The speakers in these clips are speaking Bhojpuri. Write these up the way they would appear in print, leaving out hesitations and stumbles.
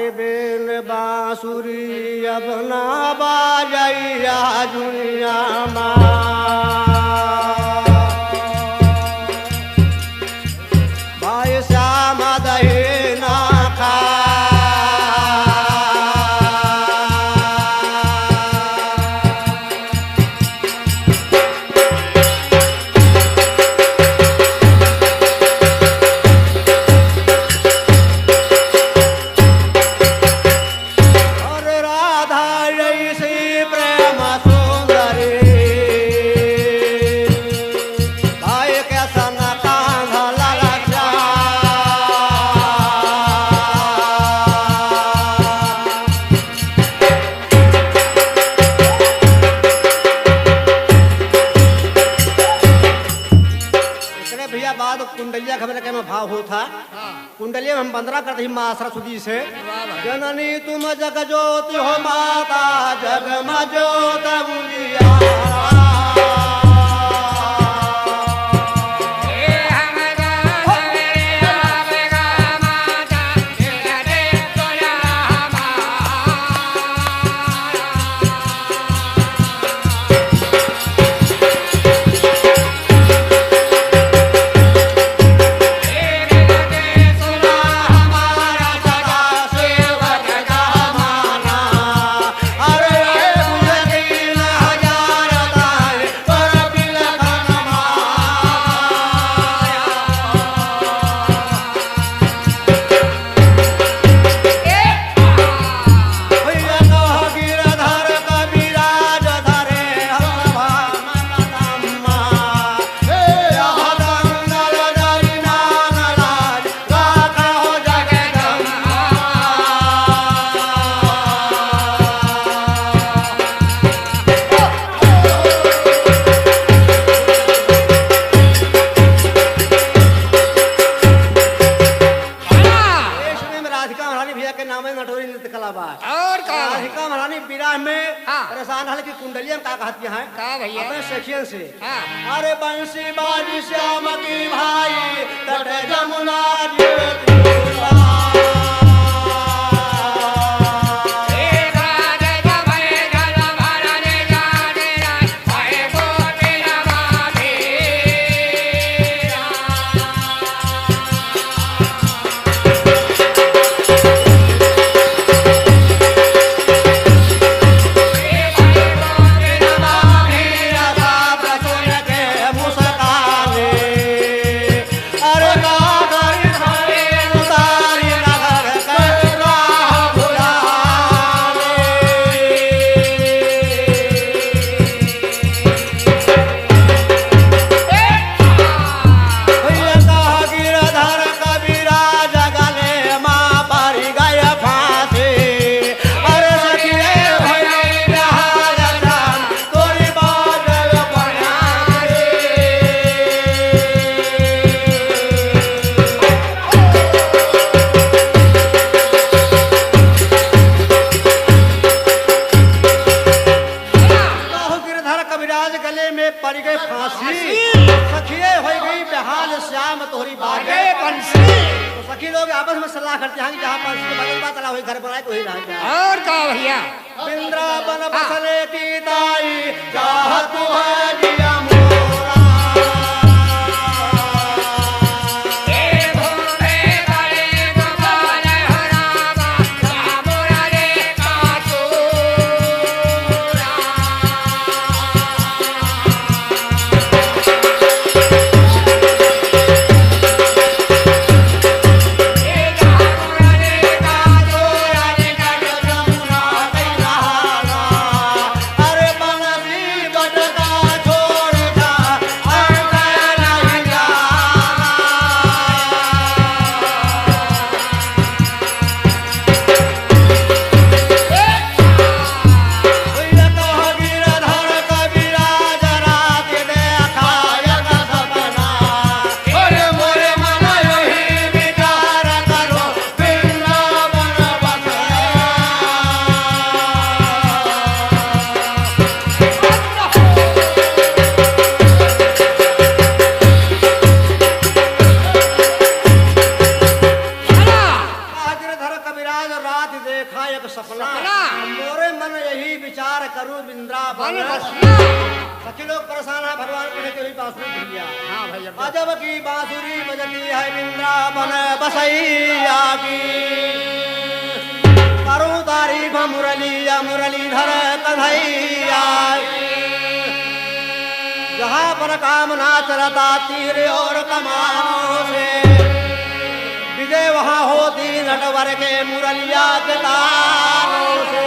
अरे बेन बांसुरी अब ना बाजैया दुनिया भाई श्याम दही ना खा कुंडलिया खबर के में भाव होता कुंडलिया में हम बंदरा करते ही माँ सरस्वती से जननी तुम जग ज्योति हो माता जग में ज्योत बुझिया परेशान हल की कुंडलियां का कहती हैं का भैया अपने सखियन से अरे बंसी बाजी श्याम की भाई तट जमुना सखी लोग आपस में सलाह करते हैं कि जहाँ पर बदल बात चला हुई घर बनाए तो ही रह और का भैया वृंदावन बसले की दाई चाहत है जिया अरे बनसी बटका सखी लोग परेशान है भगवान कहने के लिए बांसुरी भैया हाँ भैया अजब की बांसुरी बजती है वृंदावन बसैया की करूं तारीफ मुरलिया मुरलीधर कन्हैया जहाँ पर कामना चलता तीर और कमानों से विजय वहाँ होती नटवर के मुरलिया के तानों से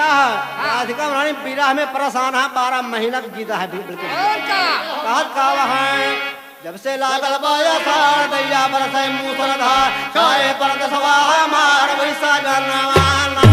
राधिका रानी विरह में परेशान है 12 महीना जीता है बिल्कुल का वहाँ जब से लागल बाया सार दैया बरसे मूसलधार चाहे पर दसवा मार वैसा गनवाना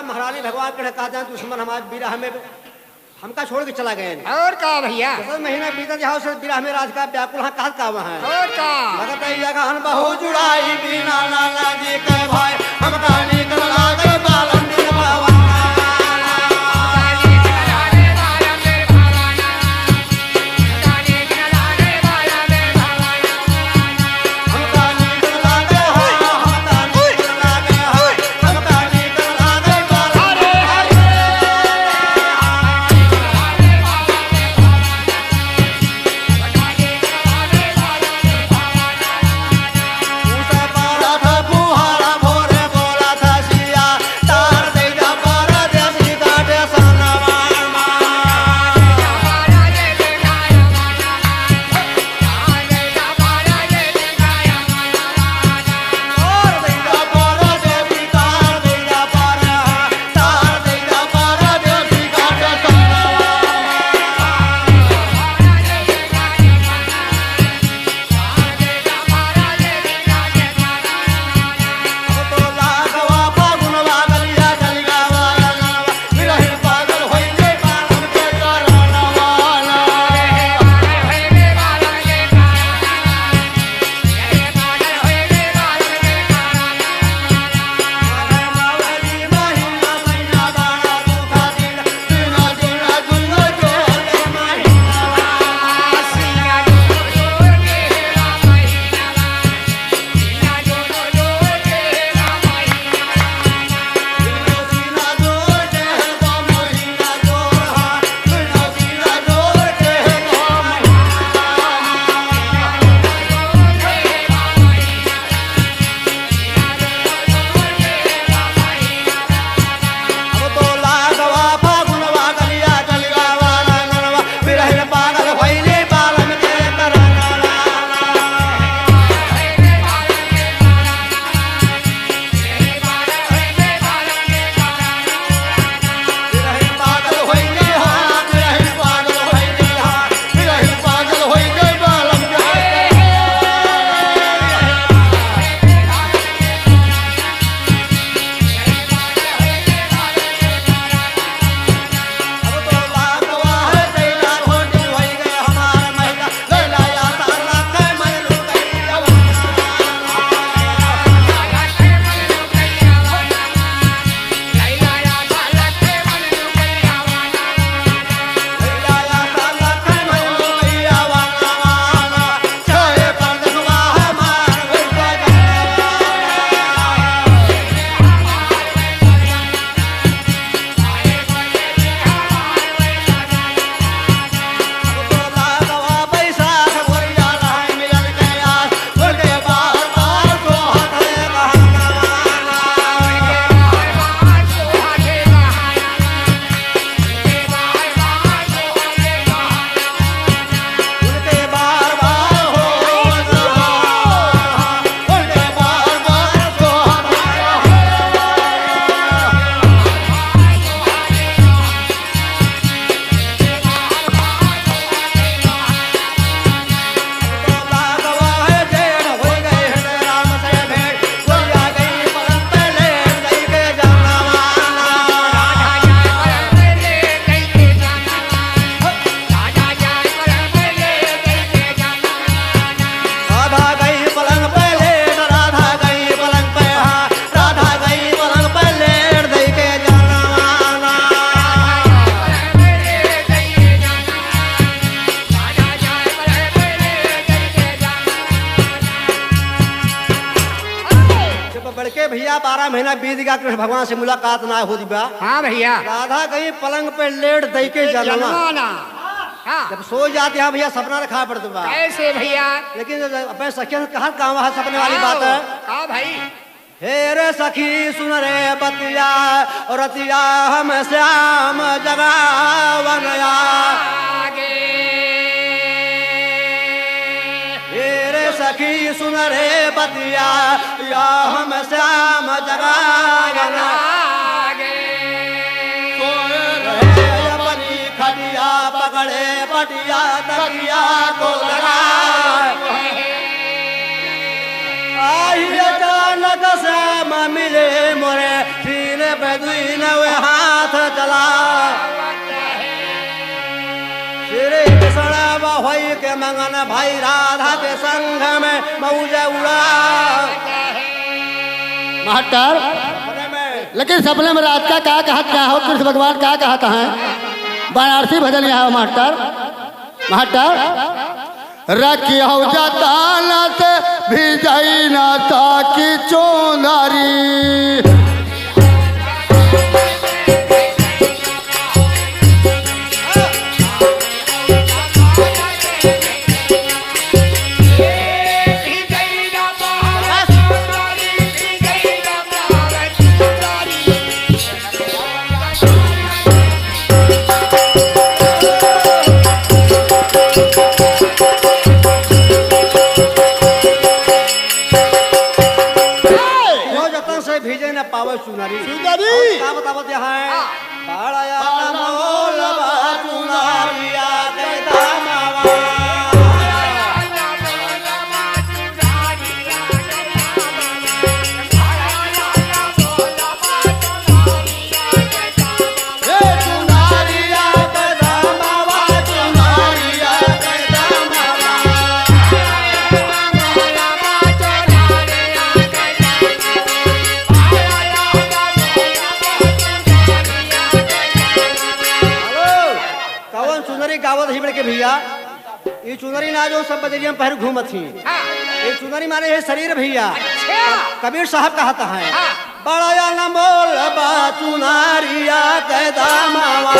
महारानी भगवान के कहते हैं दुश्मन हमारे विरह में हमका छोड़ के चला गए और का भैया 10 महीना बीता जहाँ से विरह में राज का व्याकुल हाँ कहा का वहाँ और का लगत है जगह बहु जुड़ाई बिना नाना जी के भाई हमका निकल लागे बालन दिन भवन भैया 12 महीना बीत गया, कृष्ण भगवान से मुलाकात ना हो दिबा। हाँ भैया। राधा गई पलंग पे लेट दई के जलना। हाँ। जब सो जाते हैं भैया सपना रखा पड़ता बा। कैसे भैया? लेकिन अपने सखियन कहा काम है सपने वाली बात है। हाँ भाई। हे रे सखी सुन रे बतिया और रतिया हम श्याम जगावनया। हे रे सखी सुन रे बतिया या हम श्याम जगावनया। अपनी खटिया पकड़े पटिया तकिया को लगा। आई अचानक श्याम मिले मोरे सीने पे दुई नवे हाथ चला। श्री कृष्ण बहोई के मंगन भाई राधा के संग में मौज उड़ा। मास्टर लेकिन सपने में रात का क्या कहा, क्या हो कृष्ण भगवान क्या कहता है? बनारसी भजन यहाँ मास्टर। मास्टर रखियो जतान से भी जाई ना ताकि चोंदारी। पावे चुनारी चुनारी क्या बतावत यहाँ बाड़ाया मोल बा चुनारिया के दामावा। गावत ही बड़े के भैया ये चुनरी ना जो सब बजरिया में पहर घूमत थी। ये चुनरी माने है शरीर भैया। कबीर साहब कहता है बड़ा न मोल बा चुनारिया के दामावा।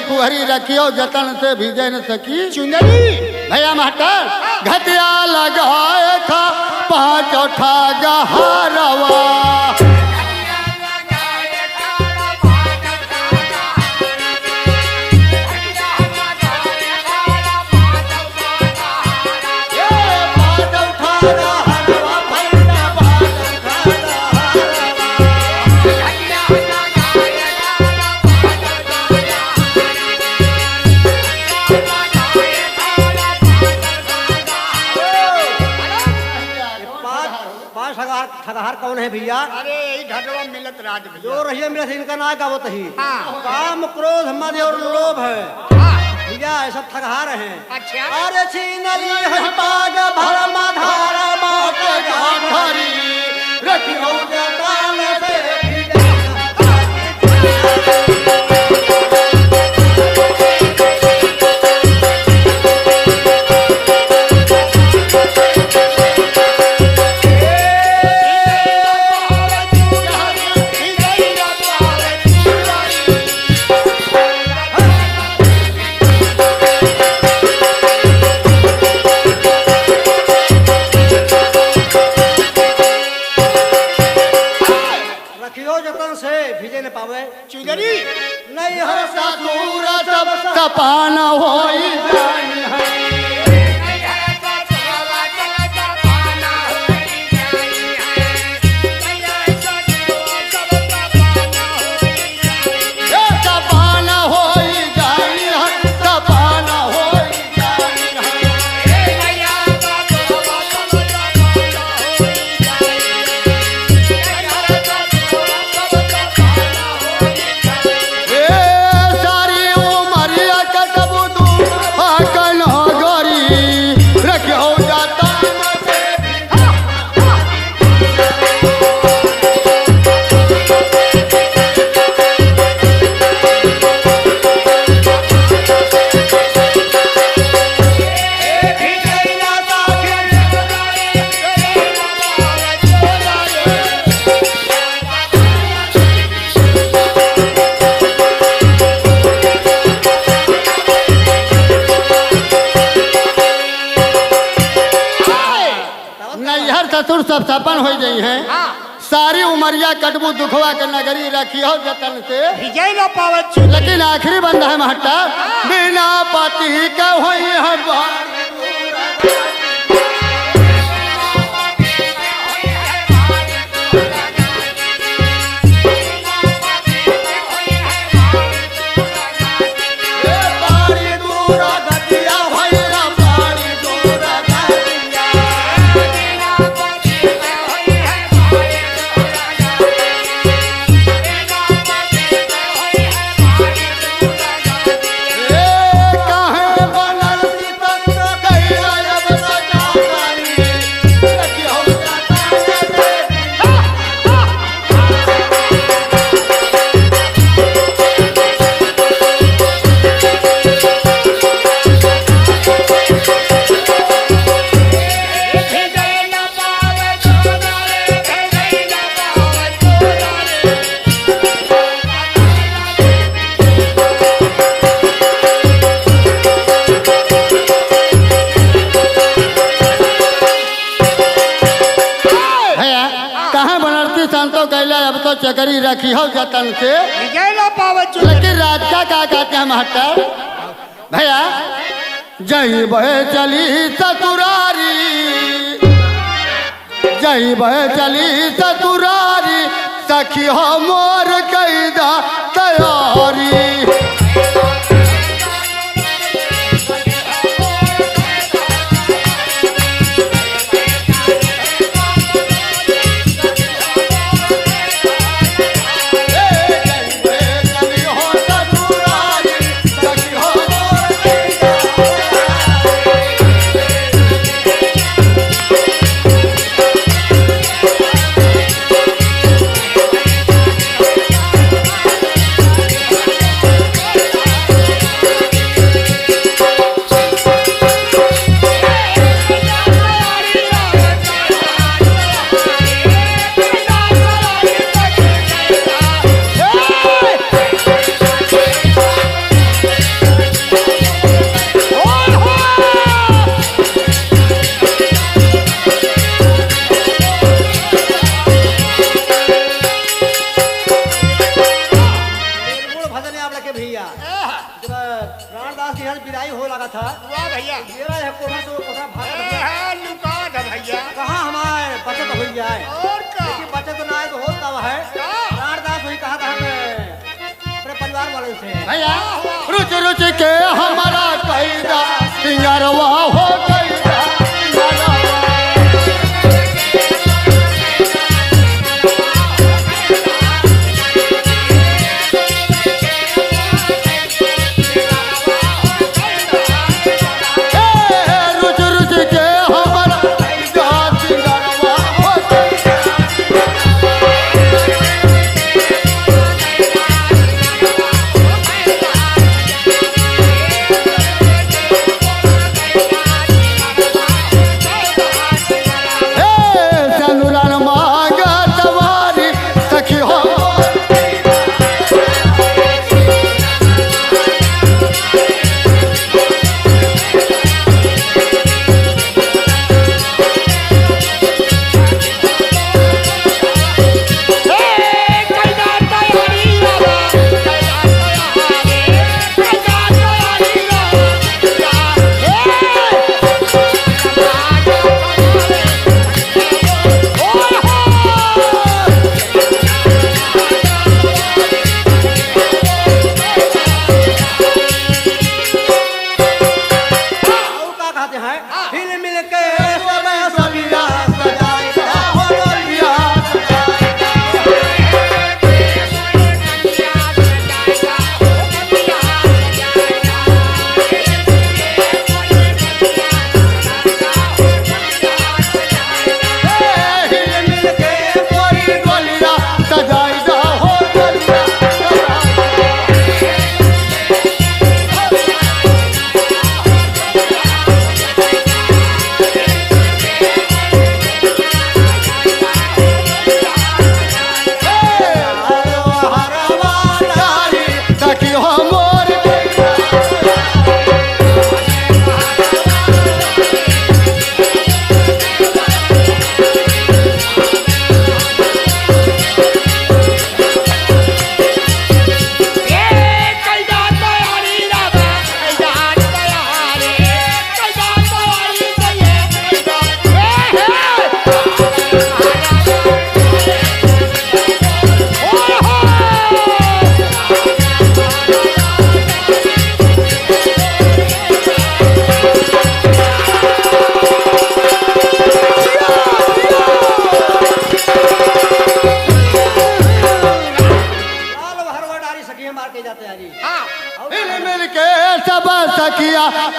पुहरी रखियो जतन से भीजे न सकी चुनरी। भैया मास्टर घटिया लगाए था 5 उठा गहरवा। ठगहार कौन है भैया? अरे ढडवा मिलत राज जो रहिए मिलत इनका ना गावत ही। हाँ। काम क्रोध मद और लोभ है। हाँ। भैया सब ठगहार हैं। अच्छा। अरे छीनली है बाग भरम धार बाट घारी रखियो जतान से ससुर सब सपन हो गई हैं। हाँ सारी उमरिया कटबू दुखवा के नगरी रखियो जतन से। विजय न पावत चुनरी। लेकिन आखिरी बंदा है महट्टा, बिना पति का होई है बारी। चकरी रखी हो जतन से। विजय न पावत चुनरी। लेकिन रात का क्या कहते हैं महटर भैया, जही बहे चली ससुरारी, जही बहे चली ससुरारी, सखी हो मोर कैदा तैयारी। भैया रुच रुच के हमारा कैदा सिंगरवा हो कैदा। रुच रुच के हमारा कैदा सिंगरवा हो कैदा।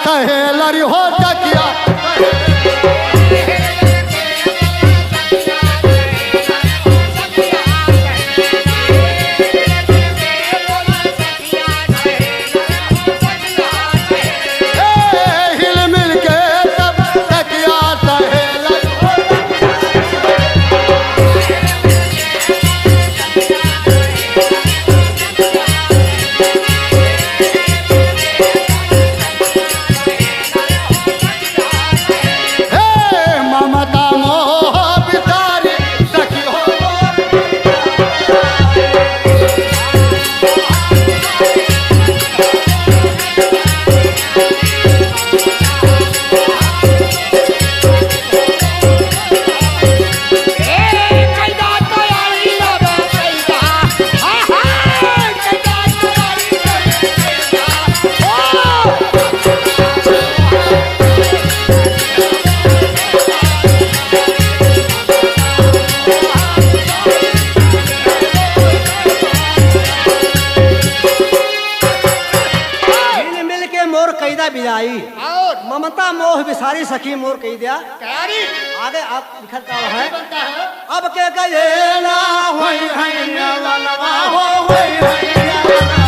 सहेलरी हो सखिया हिल मिल के सब सखिया सहेलरी हो ममता मोह बिसारी सखी हो हिल मिल के मोर कैदा बिजाई और ममता मोह बिसारी सखी मोर कही दिया तैयारी आगे आप लिखता है बनता है अब के गए ना होई है ना हो होई है ना